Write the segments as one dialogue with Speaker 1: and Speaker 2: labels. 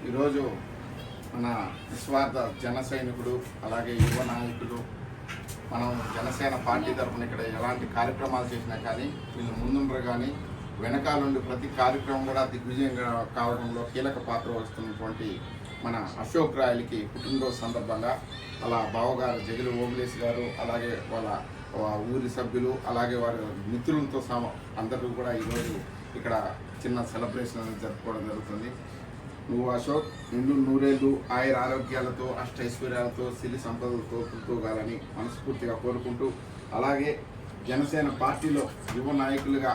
Speaker 1: ఈరోజు మన నిస్వార్థ జన సైనికుడు అలాగే యువ నాయకులు మనం జనసేన పార్టీ తరఫున ఇక్కడ ఎలాంటి కార్యక్రమాలు చేసినా కానీ వీళ్ళు ముందుండరు కానీ వెనకాలండి ప్రతి కార్యక్రమం కూడా దిగ్విజయం కావడంలో కీలక పాత్ర వస్తున్నటువంటి మన అశోక్ రాయలకి పుట్టినరోజు సందర్భంగా అలా బావగారు జగిలి ఓబులేసి గారు అలాగే వాళ్ళ ఊరి సభ్యులు అలాగే వారి మిత్రులతో అందరూ కూడా ఈరోజు ఇక్కడ చిన్న సెలబ్రేషన్ అనేది జరుపుకోవడం జరుగుతుంది. నువ్వు అశోక్ నిండు నూరేళ్ళు ఆయుర ఆరోగ్యాలతో అష్టైశ్వర్యాలతో సిరి సంపదలతో పుట్టుకోగాలని మనస్ఫూర్తిగా కోరుకుంటూ, అలాగే జనసేన పార్టీలో యువ నాయకులుగా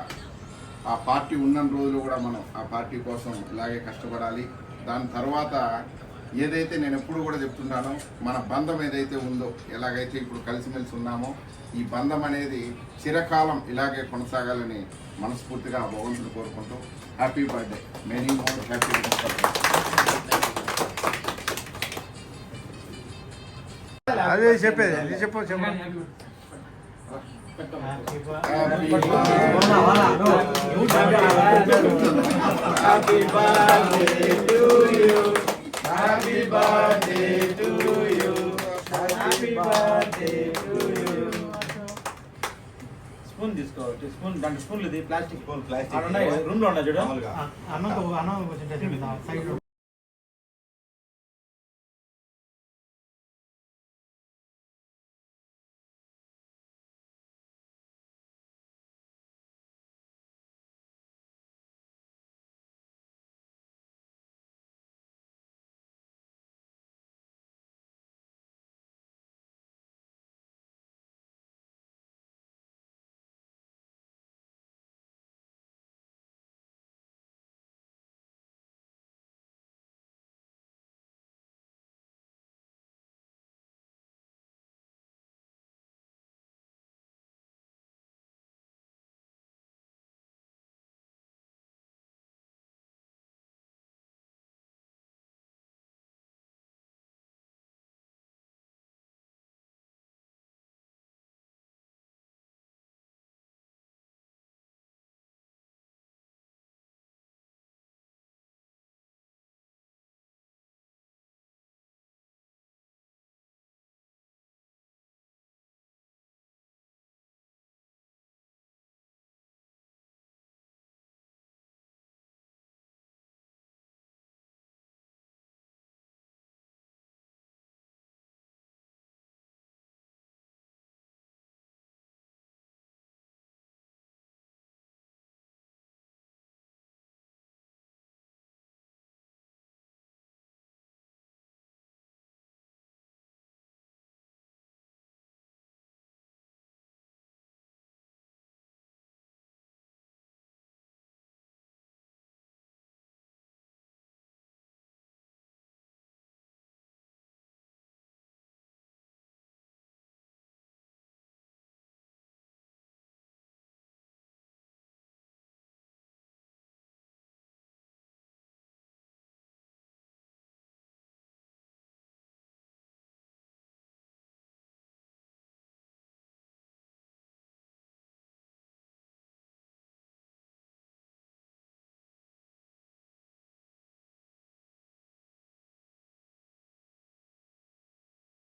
Speaker 1: ఆ పార్టీ ఉన్న రోజులు కూడా మనం ఆ పార్టీ కోసం ఇలాగే కష్టపడాలి. దాని తర్వాత ఏదైతే నేను ఎప్పుడు కూడా చెప్తున్నానో మన బంధం ఏదైతే ఉందో, ఎలాగైతే ఇప్పుడు కలిసిమెలిసి ఉన్నామో ఈ బంధం అనేది చిరకాలం ఇలాగే కొనసాగాలని మనస్ఫూర్తిగా భగవంతుని కోరుకుంటూ happy birthday, many more happy
Speaker 2: అదే చెప్పేది అది చెప్పు చెప్పండి.
Speaker 1: Happy birthday to you. Happy birthday to you. Happy birthday to you.
Speaker 3: Spoon తీసుకో, స్పూన్ దాంట్లో స్పూన్లు ఇది ప్లాస్టిక్ రూమ్ లో ఉన్నా చూడు.
Speaker 2: అన్నం కొంచెం సైడ్